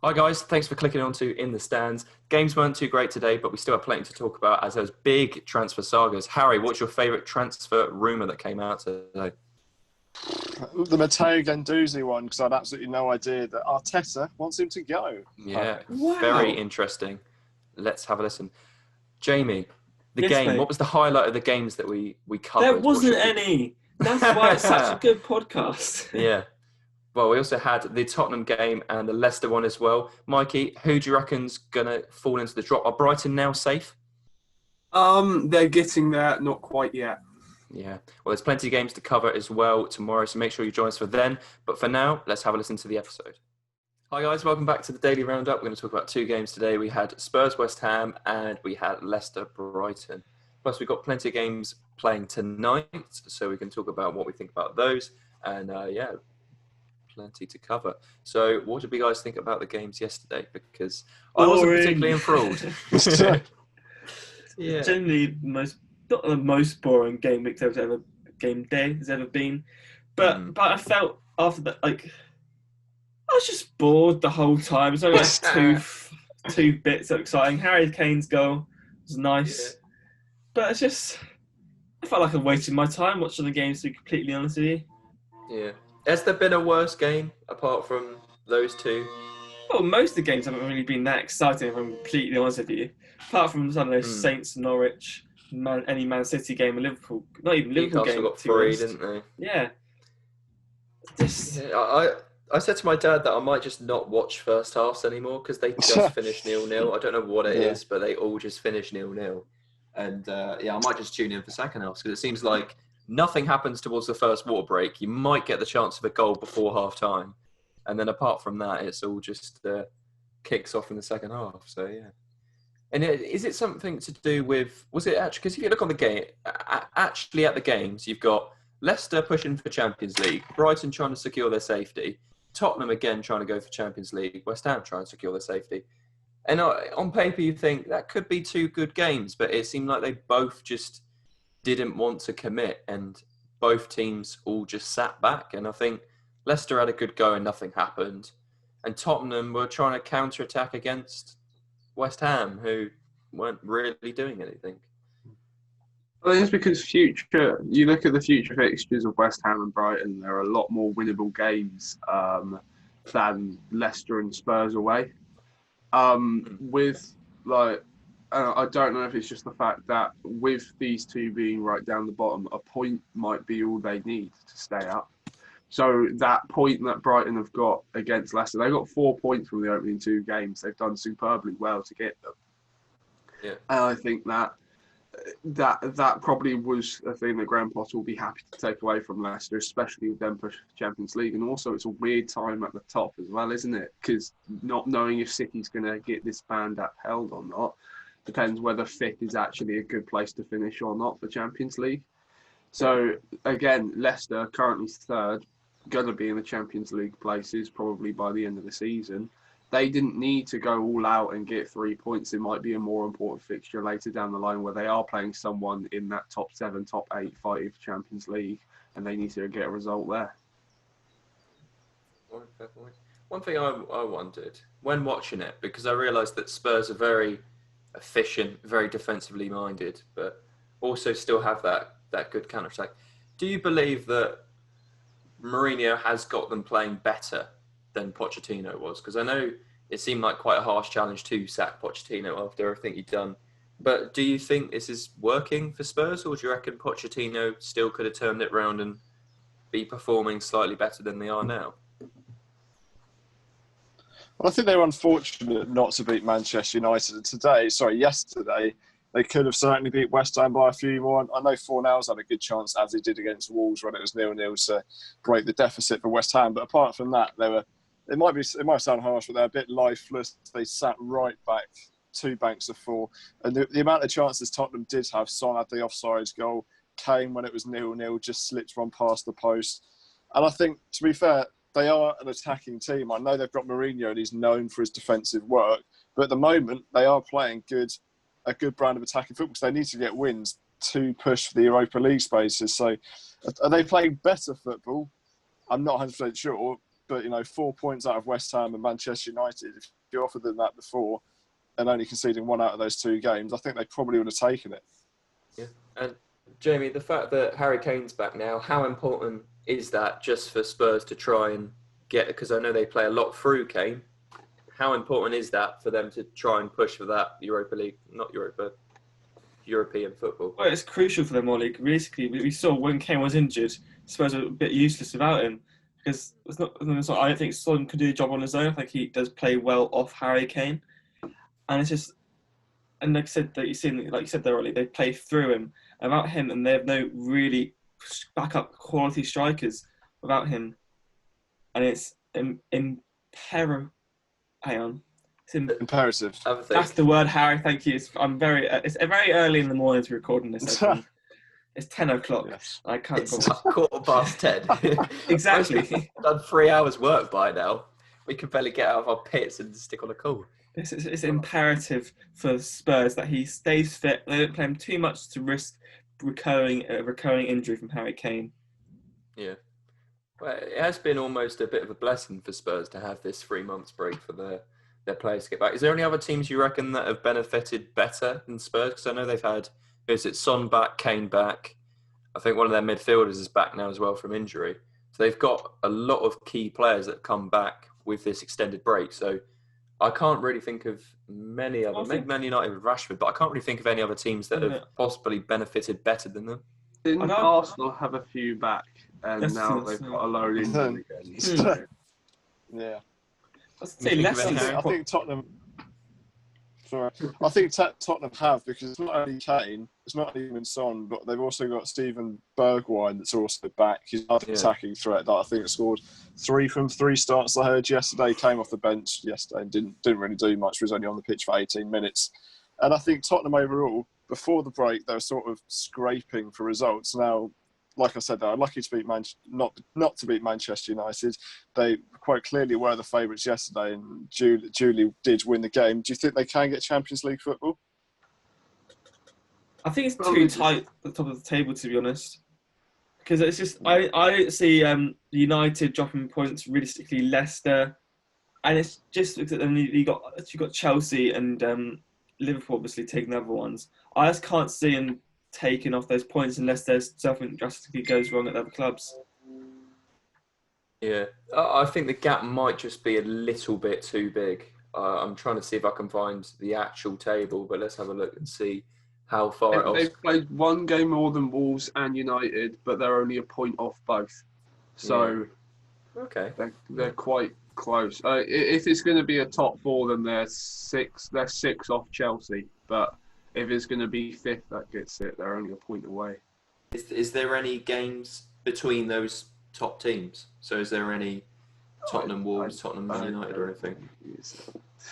Hi guys, thanks for clicking on to In the Stands. Games weren't too great today, but we still have plenty to talk about as those big transfer sagas. Harry, what's your favourite transfer rumour that came out today? The Matteo Guendouzi one, because I had absolutely no idea that Arteta wants him to go. Yeah, very Wow. interesting. Let's have a listen. Jamie, the Yes, game. mate. What was the highlight of the games that we covered? There What wasn't should we- any. That's why it's such a good podcast. Yeah. Well, we also had the Tottenham game and the Leicester one as well. Mikey, who do you reckon's going to fall into the drop? Are Brighton now safe? They're getting there, not quite yet. Yeah. Well, there's plenty of games to cover as well tomorrow, so make sure you join us for then. But for now, let's have a listen to the episode. Hi guys, welcome back to the Daily Roundup. We're going to talk about two games today. We had Spurs West Ham and we had Leicester Brighton. Plus, we've got plenty of games playing tonight, so we can talk about what we think about those. And plenty to cover. So what did you guys think about the games yesterday? Because I wasn't Boring. particularly enthralled. Yeah. Generally, not the most boring game week game day has ever been, but I felt after that, like, I was just bored the whole time. It's only like two bits of exciting. Harry Kane's goal was nice, but I felt like I wasted my time watching the games, to be completely honest with you. Yeah. Has there been a worse game apart from those two? Well, most of the games haven't really been that exciting, if I'm completely honest with you. Apart from, I don't know, Saints, Norwich, any Man City game, or Liverpool. Not even Liverpool Newcastle game. got three, didn't they? Yeah. I said to my dad that I might just not watch first halves anymore because they just finished 0-0. I don't know what it is, but they all just finished 0-0. And I might just tune in for second halves because it seems like nothing happens towards the first water break. You might get the chance of a goal before half time. And then apart from that, it's all just kicks off in the second half. So, yeah. And is it something to do with, was it actually, because if you look on the game, actually at the games, you've got Leicester pushing for Champions League, Brighton trying to secure their safety, Tottenham again trying to go for Champions League, West Ham trying to secure their safety. And on paper, you think that could be two good games, but it seemed like they both just didn't want to commit and both teams all just sat back. And I think Leicester had a good go and nothing happened. And Tottenham were trying to counter-attack against West Ham, who weren't really doing anything. I think it's because you look at the future fixtures of West Ham and Brighton, there are a lot more winnable games than Leicester and Spurs away. I don't know if it's just the fact that with these two being right down the bottom, a point might be all they need to stay up. So that point that Brighton have got against Leicester, they got 4 points from the opening two games. They've done superbly well to get them. Yeah. And I think that probably was a thing that Graham Potter will be happy to take away from Leicester, especially with them pushing for Champions League. And also, it's a weird time at the top as well, isn't it? Because not knowing if City's going to get this band upheld or not depends whether fifth is actually a good place to finish or not for Champions League. So again, Leicester currently third, going to be in the Champions League places probably by the end of the season. They didn't need to go all out and get 3 points. It might be a more important fixture later down the line where they are playing someone in that top 7, top 8 fighting for Champions League, and they need to get a result there. One thing I wondered when watching it, because I realised that Spurs are very efficient, very defensively minded, but also still have that good counter-attack. Do you believe that Mourinho has got them playing better than Pochettino was? Because I know it seemed like quite a harsh challenge to sack Pochettino after everything he'd done. But do you think this is working for Spurs, or do you reckon Pochettino still could have turned it round and be performing slightly better than they are now? Well, I think they were unfortunate not to beat Manchester United yesterday. They could have certainly beat West Ham by a few more. I know Fornals had a good chance, as they did against Wolves when it was 0-0, to break the deficit for West Ham. But apart from that, it might sound harsh, but they're a bit lifeless. They sat right back, 2 banks of 4. And the amount of chances Tottenham did have, Son had the offside goal. Kane, when it was 0-0, just slipped one past the post. And I think, to be fair, they are an attacking team. I know they've got Mourinho and he's known for his defensive work. But at the moment, they are playing a good brand of attacking football because they need to get wins to push for the Europa League spaces. So are they playing better football? I'm not 100% sure. but 4 points out of West Ham and Manchester United, if you offered them that before and only conceding 1 out of those 2 games, I think they probably would have taken it. Yeah. And Jamie, the fact that Harry Kane's back now, how important is that just for Spurs to try and get, because I know they play a lot through Kane, how important is that for them to try and push for that European football? Well, it's crucial for them, Ollie. Basically, we saw when Kane was injured, Spurs were a bit useless without him. Because I don't think Son could do the job on his own. I think he does play well off Harry Kane. And it's just, and like I said, like you said there, Ollie, they play through him. Without him, and they have no really backup quality strikers without him. And it's imperative. That's the word, Harry. Thank you. It's very early in the morning to recording this. It's 10 o'clock. Yes. I can't. It's 10:15. Exactly. We've done 3 hours work by now. We can barely get out of our pits and stick on a call. It's imperative for Spurs that he stays fit. They don't play him too much to risk recurring injury from Harry Kane. Yeah. Well, it has been almost a bit of a blessing for Spurs to have this 3 months break for their players to get back. Is there any other teams you reckon that have benefited better than Spurs? Because I know they've had, Son back, Kane back. I think one of their midfielders is back now as well from injury. So they've got a lot of key players that come back with this extended break. So I can't really think of many other, maybe Man United with Rashford, but I can't really think of any other teams that have possibly benefited better than them. Didn't Arsenal have a few back, and now they've got a load in again? Yeah. I think Tottenham. Sorry, I think Tottenham have, because it's not only Kane, it's not even Son, but they've also got Steven Bergwijn that's also back. He's another attacking threat that I think scored 3 from 3 starts. I heard yesterday, came off the bench yesterday and didn't really do much. Was only on the pitch for 18 minutes. And I think Tottenham overall, before the break, they were sort of scraping for results. Now, like I said, they were lucky to beat not to beat Manchester United. They quite clearly were the favourites yesterday, and Julie did win the game. Do you think they can get Champions League football? I think it's too tight at the top of the table, to be honest. Because it's just, I don't see United dropping points realistically. Leicester, and it's just because then you got Chelsea and Liverpool obviously taking the other ones. I just can't see them taking off those points unless there's something drastically goes wrong at the other clubs. Yeah, I think the gap might just be a little bit too big. I'm trying to see if I can find the actual table, but let's have a look and see how far They've played 1 game more than Wolves and United, but they're only a point off both. So okay, they're quite close. If it's going to be a top 4, then they're 6 off Chelsea. But if it's going to be 5th, that gets it. They're only a point away. Is there any games between those top teams? So is there any Tottenham Wolves, Tottenham Man United or anything?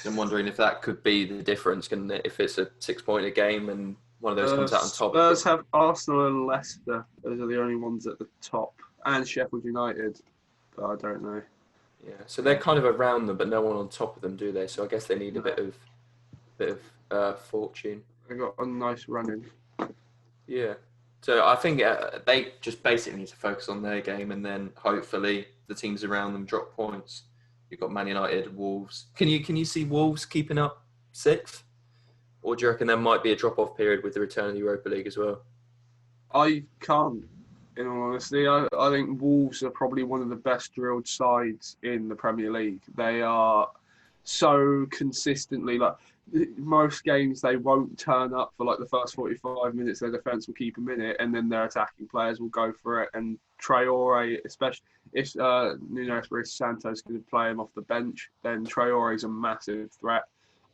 I'm wondering if that could be the difference, if it's a 6-point game and one of those comes out on top. Spurs have Arsenal and Leicester. Those are the only ones at the top. And Sheffield United. But I don't know. Yeah, so they're kind of around them, but no one on top of them, do they? So I guess they need a bit of fortune. They got a nice run in. Yeah. So I think they just basically need to focus on their game, and then hopefully the teams around them drop points. You've got Man United, Wolves. Can you see Wolves keeping up 6th? Or do you reckon there might be a drop-off period with the return of the Europa League as well? I can't, in all honesty. I think Wolves are probably one of the best drilled sides in the Premier League. They are so consistently, most games they won't turn up for the first 45 minutes. Their defence will keep them in it, and then their attacking players will go for it. And Traore, especially if Nuno Espirito Santo's going to play him off the bench, then Traore's a massive threat.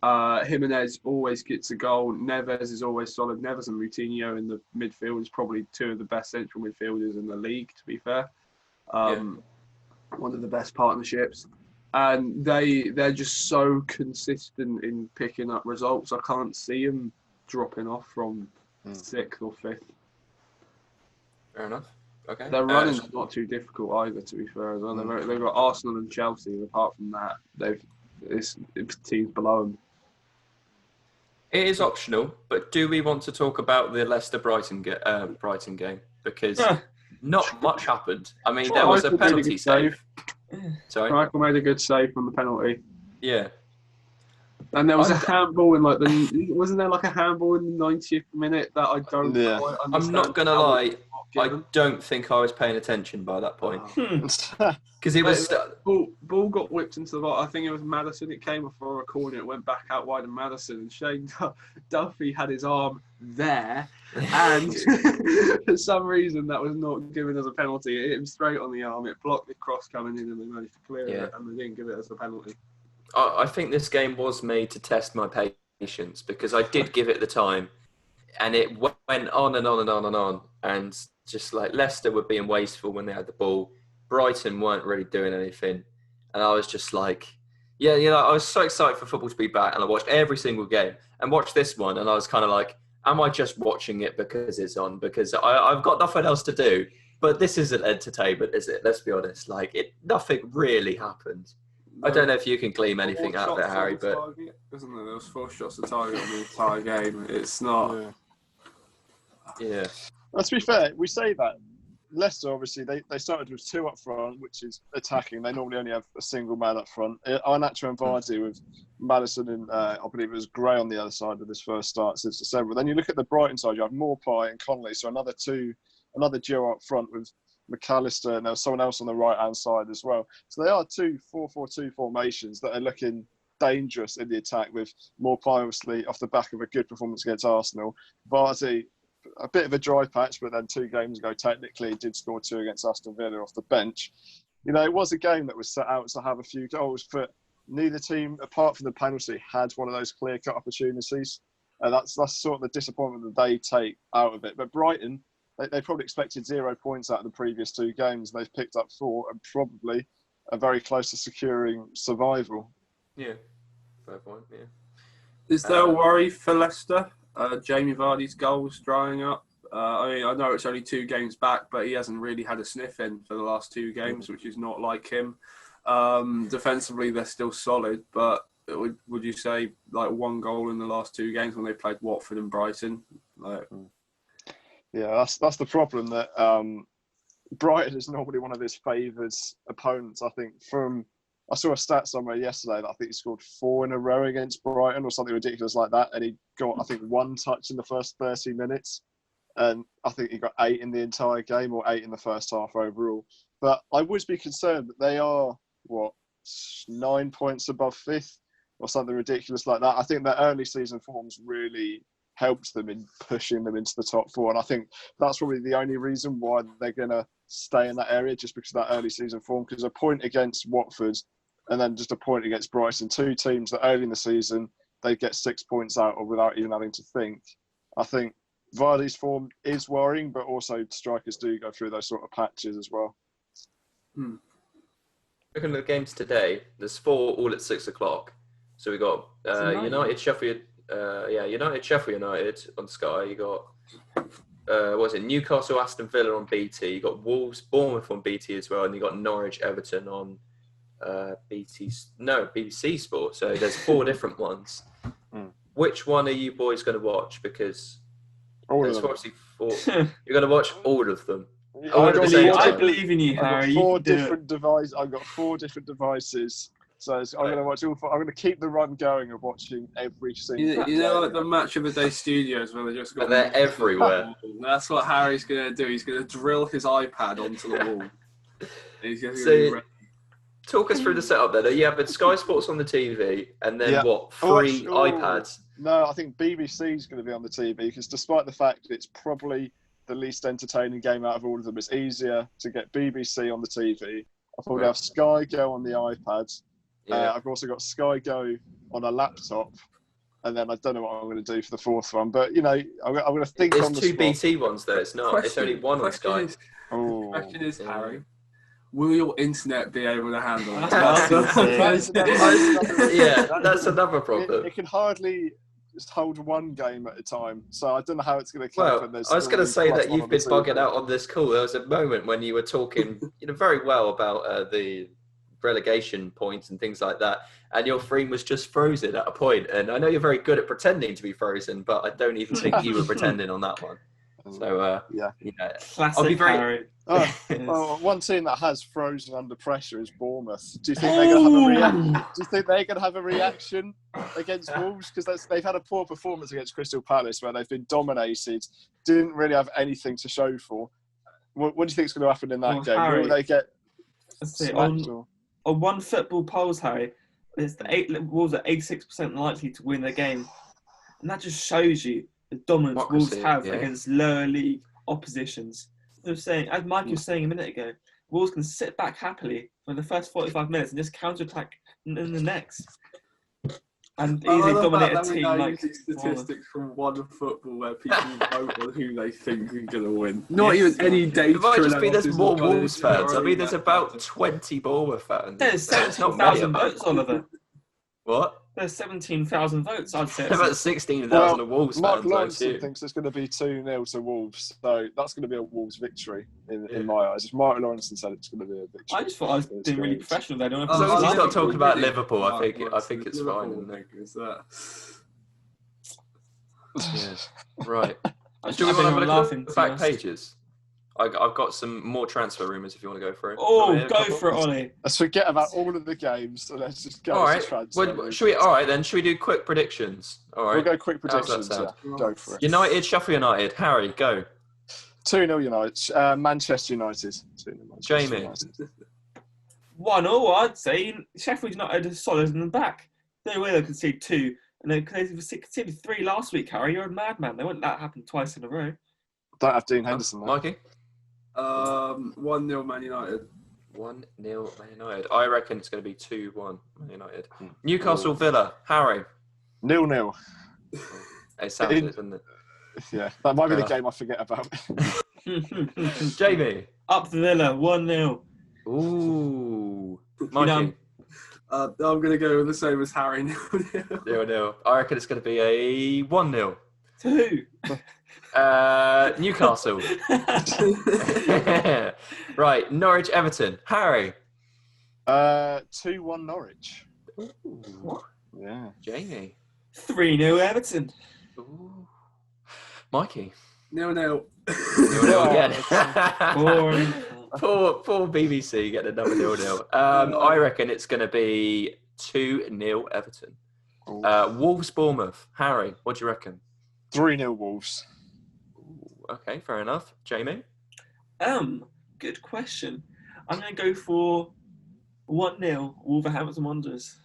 Jimenez always gets a goal. Neves is always solid. Neves and Moutinho in the midfield is probably 2 of the best central midfielders in the league, to be fair. One of the best partnerships. And they're just so consistent in picking up results. I can't see them dropping off from 6th or 5th. Fair enough. Okay. Their running's not too difficult either, to be fair. As well. They've got Arsenal and Chelsea. And apart from that, it's teams below them. It is optional, but do we want to talk about the Leicester-Brighton game? Because not much happened. I mean, there was a penalty save. Sorry. Michael made a good save from the penalty. Yeah. And there was a handball in wasn't there like a handball in the 90th minute that I don't quite understand. I'm not gonna lie, I don't think I was paying attention by that point because it was ball got whipped into the box. I think it was Maddison. It came off for a corner. It went back out wide, and Maddison and Shane Duffy had his arm there, and for some reason that was not given as a penalty. It hit him straight on the arm. It blocked the cross coming in, and they managed to clear it, and they didn't give it as a penalty. I think this game was made to test my patience because I did give it the time, and it went on and on and on and on, and just like Leicester were being wasteful when they had the ball. Brighton weren't really doing anything, and I was just like, I was so excited for football to be back, and I watched every single game and watched this one, and I was kind of like, am I just watching it because it's on? Because I've got nothing else to do. But this isn't entertainment, is it? Let's be honest. Nothing really happened. I don't know if you can glean anything out of it, Harry, but isn't there? There was 4 shots to target on the entire game. It's not. Yeah. Well, to be fair, we say that Leicester obviously they started with 2 up front, which is attacking. They normally only have a single man up front. Iheanacho and Vardy with Maddison and I believe it was Gray on the other side of this first start since December. Then you look at the Brighton side, you have Maupay and Connolly, so another duo up front with McAllister, and there was someone else on the right-hand side as well. So they are 2 4-4-2 formations that are looking dangerous in the attack, with Maupay obviously off the back of a good performance against Arsenal. Vardy, a bit of a dry patch, but then 2 games ago, technically, he did score 2 against Aston Villa off the bench. It was a game that was set out to have a few goals, but neither team, apart from the penalty, had one of those clear-cut opportunities. And that's sort of the disappointment that they take out of it. But Brighton, they probably expected 0 points out of the previous 2 games. They've picked up 4 and probably are very close to securing survival. Yeah, fair point, yeah. Is there a worry for Leicester? Jamie Vardy's goals drying up. I know it's only 2 games back, but he hasn't really had a sniff in for the last 2 games, which is not like him. Defensively, they're still solid, but would you say 1 goal in the last 2 games when they played Watford and Brighton? Yeah, that's the problem, that Brighton is normally one of his favoured opponents. I think I saw a stat somewhere yesterday that I think he scored 4 in a row against Brighton or something ridiculous like that, and he got, I think, 1 touch in the first 30 minutes, and I think he got 8 in the entire game, or 8 in the first half overall. But I would be concerned that they are 9 points above 5th or something ridiculous like that. I think their early season forms really helped them in pushing them into the top 4, and I think that's probably the only reason why they're going to stay in that area, just because of that early season form. Because a point against Watford and then just a point against Brighton, 2 teams that early in the season they get 6 points out of without even having to think. I think Vardy's form is worrying, but also strikers do go through those sort of patches as well. Looking at the games today, there's 4 all at 6 o'clock. So we got United, Sheffield. Sheffield United on Sky. You got Newcastle, Aston Villa on BT. You got Wolves, Bournemouth on BT as well, and you got Norwich, Everton on BBC Sport. So there's 4 different ones. Which one are you boys going to watch? Because there's obviously 4. You're going to watch all of them. I believe in you, Harry. I've got 4 different devices. I've got 4 different devices. So I'm going to watch all 4. I'm going to keep the run going of watching every single. You know, like the Match of the Day studios where they just got. They're everywhere. That's what Harry's going to do. He's going to drill his iPad onto the wall. He's going to talk us through the setup then. You have Sky Sports on the TV, and then 3 iPads? No, I think BBC is going to be on the TV, because despite the fact it's probably the least entertaining game out of all of them, it's easier to get BBC on the TV. I'll probably have Sky Go on the iPad. I've also got Sky Go on a laptop, and then I don't know what I'm going to do for the 4th one. But I'm going to think on the spot. There's 2 BT ones though. It's not. It's only 1 on Sky. The question is, Harry, will your internet be able to handle it? That's another problem. It can hardly just hold 1 game at a time, so I don't know how it's going to cope. Well, I was going to say that you've been bugging out on this call. There was a moment when you were talking, very well about the relegation points and things like that, and your screen was just frozen at a point. And I know you're very good at pretending to be frozen, but I don't even think you were pretending on that one. So yeah. Classic I'll be very. Harry. Well, one team that has frozen under pressure is Bournemouth. Do you think they're going to have a reaction? Do you think they're going to have a reaction against Wolves? Because they've had a poor performance against Crystal Palace, where they've been dominated, didn't really have anything to show for. What do you think is going to happen in that game? Harry, Will they get on One Football polls, Harry, it's the Wolves are 86% likely to win the game, and that just shows you the dominance Wolves have against lower league oppositions. I was saying, as Mike was saying a minute ago, Wolves can sit back happily for the first 45 minutes and just counter-attack in the next. And easily dominate a team like statistics from One Football where people vote on who they think is going to win. Not even any data. It might just be there's more Wolves fans. I mean, there's about 20 Bournemouth fans. There's 17,000 votes, Oliver. What? There's 17,000 votes, I'd say. About 16,000 of Wolves Mark fans. Lawrence thinks it's going to be 2-0 to Wolves, so that's going to be a Wolves victory in my eyes. If Mark Lawrence said it's going to be a victory. I just thought I was being really professional there. As long as he's not talking about Liverpool, I think it's fine. Yes. Right. Do we want to have a look at the back pages? I've got some more transfer rumours if you want to go for it. Oh, go for it, Ollie. Let's forget about all of the games. So let's just go. All right. Should we do quick predictions? All right. We'll go quick predictions. Yeah. Go for it. United, Sheffield United. Harry, go. 2-0 United. Manchester United. 2-0 Jamie. United. 1-0, I'd say. Sheffield United is solid in the back. They will concede 2. And they conceded 3 last week, Harry. You're a madman. They wouldn't let that happen twice in a row. Don't have Dean Henderson, though. Mikey? 1-0 Man United. 1-0 Man United. I reckon it's going to be 2-1 Man United. Newcastle Villa. Harry? 0-0. It sounds it, doesn't it? Yeah, that might be the game I forget about. Jamie? Up the Villa. 1-0. Ooh. Mikey? I'm going to go with the same as Harry. 0-0. I reckon it's going to be a 1-0. 2. Newcastle. Right, Norwich Everton. Harry. 2-1 Norwich. Ooh. Yeah. Jamie. 3-0 Everton. Ooh. Mikey. 0-0. 0-0 again. Boring. Poor BBC getting another 0-0. I reckon it's going to be 2-0 Everton. Wolves Bournemouth. Harry, what do you reckon? 3-0 Wolves. Okay, fair enough. Jamie? Good question. I'm going to go for 1-0 Wolverhampton Wanderers.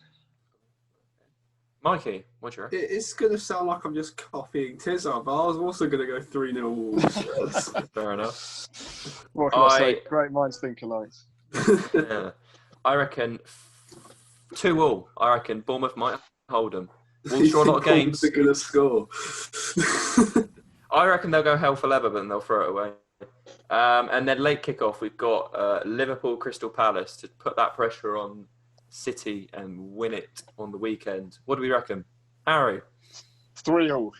Mikey, what do you reckon? It's going to sound like I'm just copying Tizar, but I was also going to go 3-0 Wolves. Fair enough. What can I say? Great minds think alike. Yeah. I reckon 2-2. I reckon Bournemouth might hold them. Wolves draw a lot of games. They're going to score. I reckon they'll go hell for leather, but then they'll throw it away. And then late kickoff, we've got Liverpool Crystal Palace to put that pressure on City and win it on the weekend. What do we reckon? Harry? 3-0.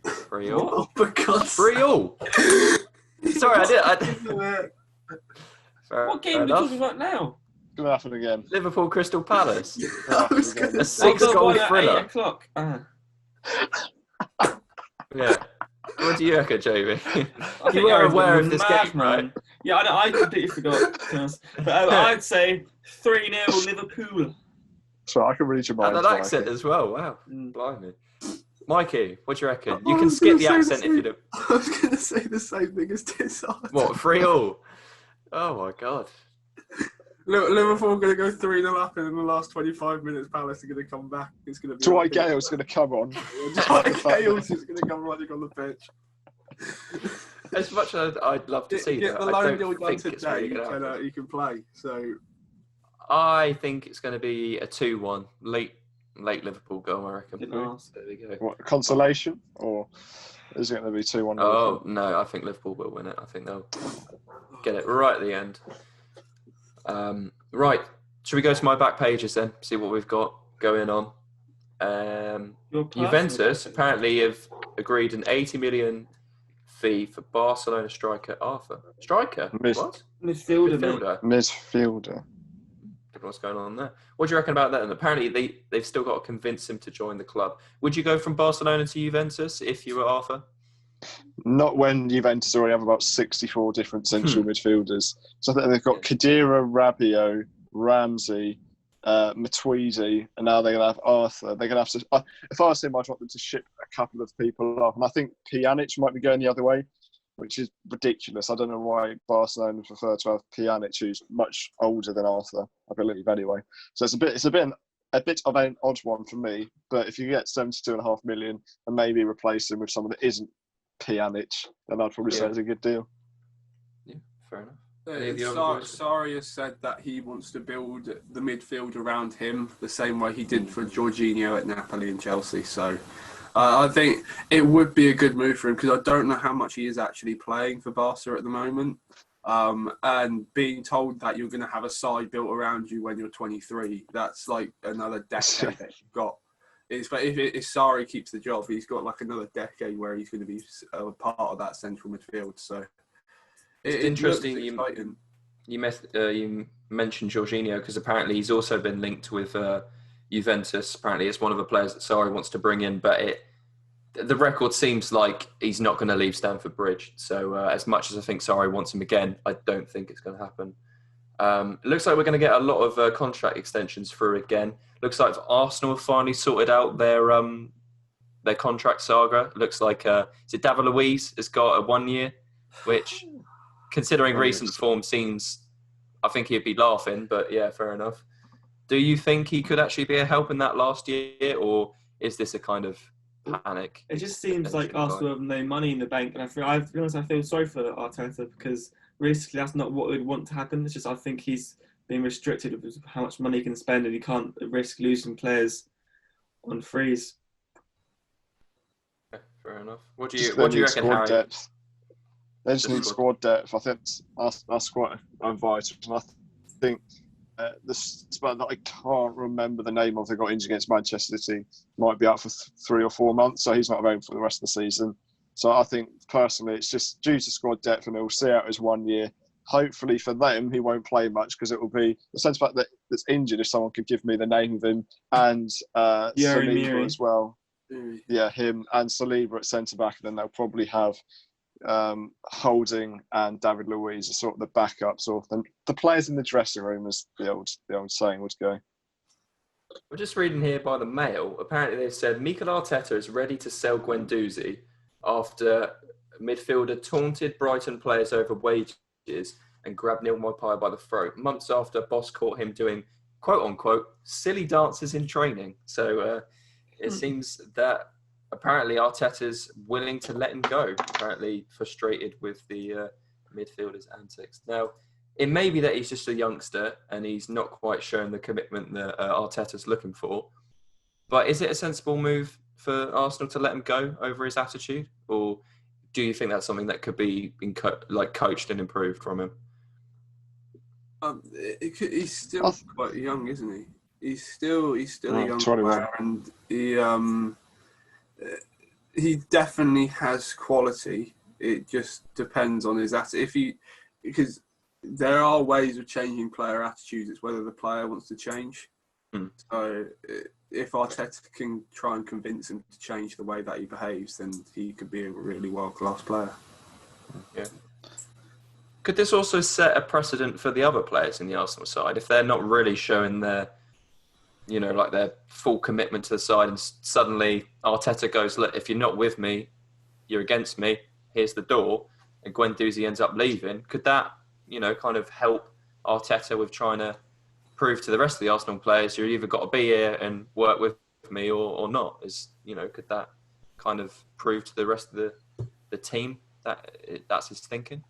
3-0? Oh, for God's 3-0? Sorry, I did. What game are we talking about now? It's going to happen again. Liverpool Crystal Palace. I was going A to say 6-goal thriller. 8 o'clock. Yeah. What do you reckon, Jamie? You were aware of this game, right? Yeah, I completely forgot. But I'd say 3-0 Liverpool. So I can read your mind. And an accent as well. Wow. Blimey. Mikey, what do you reckon? You can skip the accent if you don't. I was going to say the same thing as Tizard. What, 3-0? Oh, my God. Liverpool are going to go 3-0 up, and in the last 25 minutes, Palace are going to come back. It's going to be. Dwight Gale's going to come on. Dwight Gale's just going to come running on the pitch. As much as I'd love to see get that, the I loan don't deal think done it's today. really going to happen. You can play. So I think it's going to be a 2-1 late Liverpool goal. I reckon. There we go. What, consolation, or is it going to be 2-1? Oh no, I think Liverpool will win it. I think they'll get it right at the end. Right, should we go to my back pages then? See what we've got going on. Juventus apparently have agreed an 80 million fee for Barcelona striker Arthur. Striker? What? Midfielder. What's going on there? What do you reckon about that? And apparently they've still got to convince him to join the club. Would you go from Barcelona to Juventus if you were Arthur? Not when Juventus already have about 64 different central midfielders. So I think they've got Khedira, Rabiot, Ramsey, Matuidi, and now they're going to have Arthur. They're going to have to. If I was him, I'd want them to ship a couple of people off. And I think Pjanic might be going the other way, which is ridiculous. I don't know why Barcelona prefer to have Pjanic, who's much older than Arthur, I believe, anyway. So it's a bit of an odd one for me. But if you get 72.5 million and maybe replace him with someone that isn't Pjanic, then I'd probably say it's a good deal. Yeah, fair enough. Sarri has said that he wants to build the midfield around him the same way he did for Jorginho at Napoli and Chelsea. So I think it would be a good move for him because I don't know how much he is actually playing for Barca at the moment. And being told that you're going to have a side built around you when you're 23, that's like another decade that you've got. If Sarri keeps the job, he's got like another decade where he's going to be a part of that central midfield. So it's interesting you mentioned Jorginho because apparently he's also been linked with Juventus. Apparently it's one of the players that Sarri wants to bring in, but the record seems like he's not going to leave Stamford Bridge. So as much as I think Sarri wants him again, I don't think it's going to happen. It looks like we're going to get a lot of contract extensions through again. Looks like Arsenal have finally sorted out their contract saga. Looks like David Luiz has got a 1 year, which, considering recent form, seems I think he'd be laughing. But yeah, fair enough. Do you think he could actually be a help in that last year, or is this a kind of panic? It just seems like Arsenal have no money in the bank, and I feel sorry for Arteta because realistically, that's not what we'd want to happen. It's just I think he's being restricted with how much money he can spend, and he can't risk losing players on freeze. Okay, fair enough. What do you reckon, Harry? Depth. They just need squad depth. I think that's quite vital. And I think this spot that I can't remember the name of, they got injured against Manchester City, might be out for 3 or 4 months, so he's not available for the rest of the season. So I think personally, it's just due to squad depth, and he'll see out his 1 year. Hopefully for them, he won't play much because it will be the sense fact that it's injured. If someone could give me the name of him, and Saliba as well. Yeah, him and Saliba at centre back, and then they'll probably have Holding and David Luiz are sort of the backups, or the players in the dressing room, as the old saying would go. We're just reading here by the Mail. Apparently, they said Mikel Arteta is ready to sell Guendouzi after midfielder taunted Brighton players over wages and grabbed Neil Maupay by the throat months after boss caught him doing quote unquote silly dances in training. So it seems that apparently Arteta's willing to let him go, apparently frustrated with the midfielder's antics. Now, it may be that he's just a youngster and he's not quite shown the commitment that Arteta's looking for. But is it a sensible move for Arsenal to let him go over his attitude? Or do you think that's something that could be coached and improved from him? He's still quite young, isn't he? He's still a young player, and he definitely has quality. It just depends on his attitude. Because there are ways of changing player attitudes. It's whether the player wants to change. So if Arteta can try and convince him to change the way that he behaves, then he could be a really world-class player. Yeah. Could this also set a precedent for the other players in the Arsenal side if they're not really showing their full commitment to the side, and suddenly Arteta goes, look, if you're not with me, you're against me, here's the door, and Guendouzi ends up leaving? Could that, kind of help Arteta with trying to prove to the rest of the Arsenal players you've either got to be here and work with me or not? Could that kind of prove to the rest of the team that that's his thinking?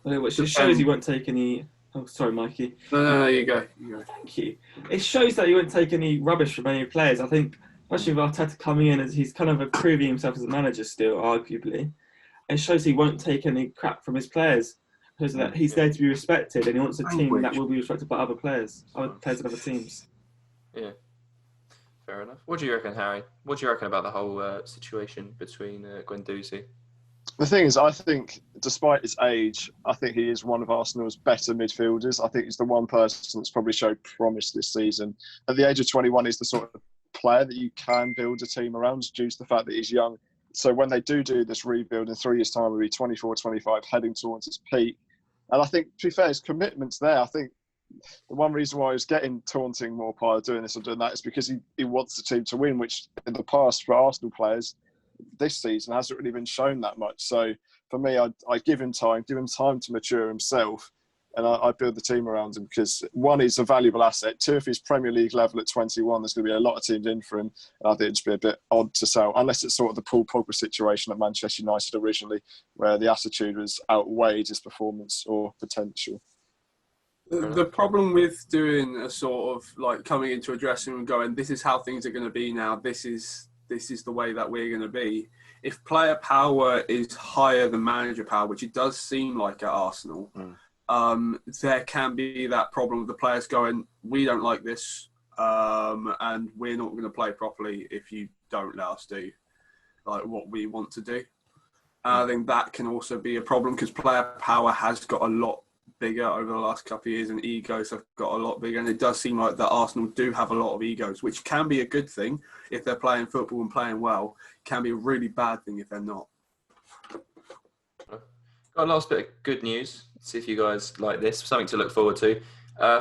Well, which just shows he won't take any... Oh, sorry, Mikey. No, you go. Thank you. It shows that he won't take any rubbish from any players. I think, especially with Arteta coming in, as he's kind of improving himself as a manager still, arguably. It shows he won't take any crap from his players. Because that he's there to be respected, and he wants a team that will be respected by other players in other teams. Yeah, fair enough. What do you reckon, Harry? What do you reckon about the whole situation between Guendouzi? The thing is, I think, despite his age, I think he is one of Arsenal's better midfielders. I think he's the one person that's probably showed promise this season. At the age of 21, he's the sort of player that you can build a team around due to the fact that he's young, So when they do this rebuild in 3 years' time, it'll be 24, 25, heading towards its peak. And I think, to be fair, his commitment's there. I think the one reason why he's getting taunting Maupay doing this or doing that is because he wants the team to win, which in the past for Arsenal players this season hasn't really been shown that much. So for me, I give him time to mature himself, and I build the team around him because, one, he's a valuable asset. Two, if he's Premier League level at 21, there's going to be a lot of teams in for him. And I think it'd just be a bit odd to sell, unless it's sort of the Paul Pogba situation at Manchester United originally, where the attitude was outweighed his performance or potential. The problem with doing a sort of like coming into a dressing room and going, this is how things are going to be now, this is the way that we're going to be. If player power is higher than manager power, which it does seem like at Arsenal, there can be that problem with the players going, we don't like this, and we're not going to play properly if you don't let us do like what we want to do. I think that can also be a problem because player power has got a lot bigger over the last couple of years and egos have got a lot bigger, and it does seem like that Arsenal do have a lot of egos, which can be a good thing if they're playing football and playing well. It can be a really bad thing if they're not. Got a last bit of good news. See if you guys like this. Something to look forward to.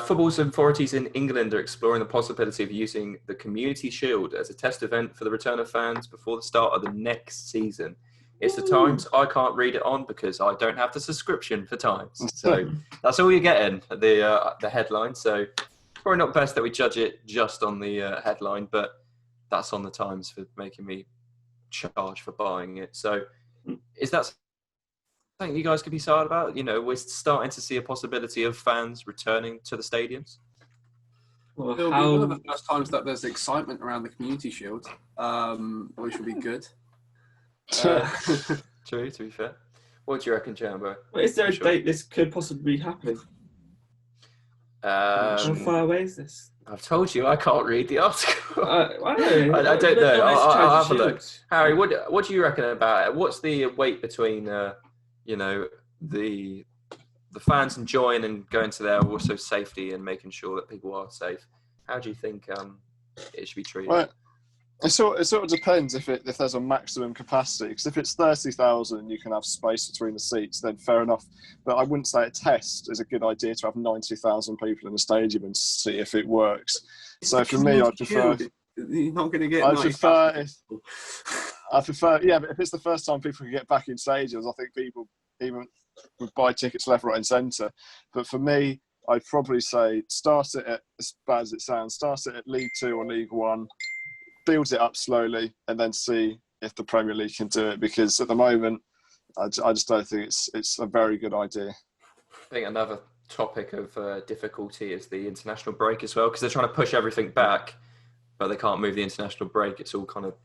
Football authorities in England are exploring the possibility of using the Community Shield as a test event for the return of fans before the start of the next season. It's the Times. I can't read it on because I don't have the subscription for Times. So that's all you're getting, the headline. So probably not best that we judge it just on the headline, but that's on the Times for making me charge for buying it. So is that something you guys could be excited about? You know, we're starting to see a possibility of fans returning to the stadiums. Well, It'll be one of the first times that there's excitement around the Community Shield, which will be good. True, to be fair. What do you reckon, Jambo? Well, is there a date this could possibly happen? How far away is this? I've told you I can't read the article. I don't know. I'll have a look. Harry, what do you reckon about it? What's the weight between the fans enjoying and going to there, also safety and making sure that people are safe? How do you think it should be treated? Right. It sort of depends if there's a maximum capacity. Because if it's 30,000 and you can have space between the seats, then fair enough. But I wouldn't say a test is a good idea to have 90,000 people in the stadium and see if it works. So for me, I'd prefer. You're not going to get. I prefer. Yeah, but if it's the first time people can get back in stadiums, I think people even would buy tickets left, right, and centre. But for me, I'd probably say start it at, as bad as it sounds, start it at League 2 or League 1. Build it up slowly and then see if the Premier League can do it, because at the moment I just don't think it's a very good idea. I think another topic of difficulty is the international break as well, because they're trying to push everything back but they can't move the international break. It's all kind of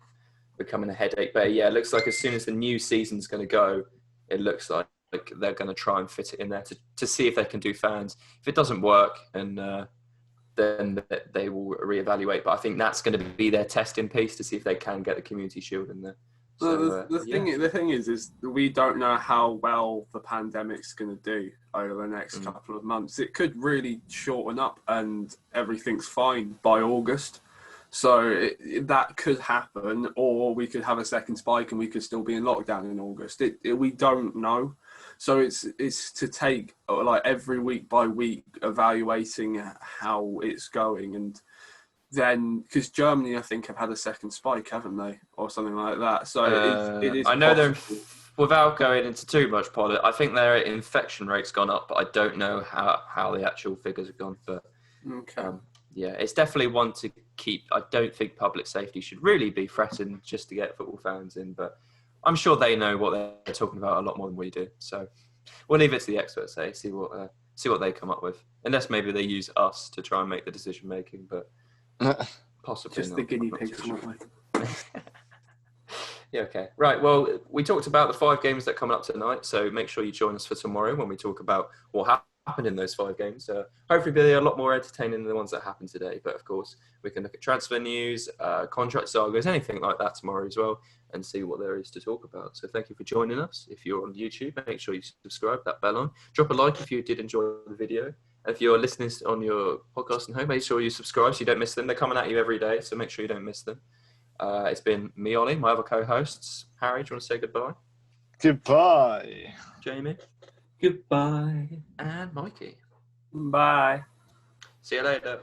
becoming a headache. But yeah, it looks like as soon as the new season's going to go, it looks like they're going to try and fit it in there to see if they can do fans. If it doesn't work, and then they will reevaluate. But I think that's going to be their testing piece to see if they can get the Community Shield in there. So, the thing is we don't know how well the pandemic's going to do over the next couple of months. It could really shorten up and everything's fine by August. So that could happen, or we could have a second spike and we could still be in lockdown in August. We don't know. So it's to take like every week by week evaluating how it's going, and then because Germany I think have had a second spike, haven't they, or something like that. So it is. I know they're without going into too much politics. I think their infection rate's gone up, but I don't know how the actual figures have gone. But yeah, it's definitely one to keep. I don't think public safety should really be threatened just to get football fans in, but I'm sure they know what they're talking about a lot more than we do. So we'll leave it to the experts, see what they come up with. Unless maybe they use us to try and make the decision making, but possibly just not. the guinea pigs, aren't we? Yeah, okay. Right, well, we talked about the 5 games that are coming up tonight, so make sure you join us for tomorrow when we talk about what happened in those 5 games. Hopefully they'll be a lot more entertaining than the ones that happened today, but of course we can look at transfer news, contract sagas, anything like that tomorrow as well, and see what there is to talk about. So thank you for joining us. If you're on YouTube, make sure you subscribe, that bell on. Drop a like if you did enjoy the video. If you're listening on your podcast and home, make sure you subscribe so you don't miss them. They're coming at you every day, so make sure you don't miss them. It's been me, Ollie, my other co-hosts. Harry, do you want to say goodbye? Goodbye. Jamie? Goodbye. And Mikey. Bye. See you later.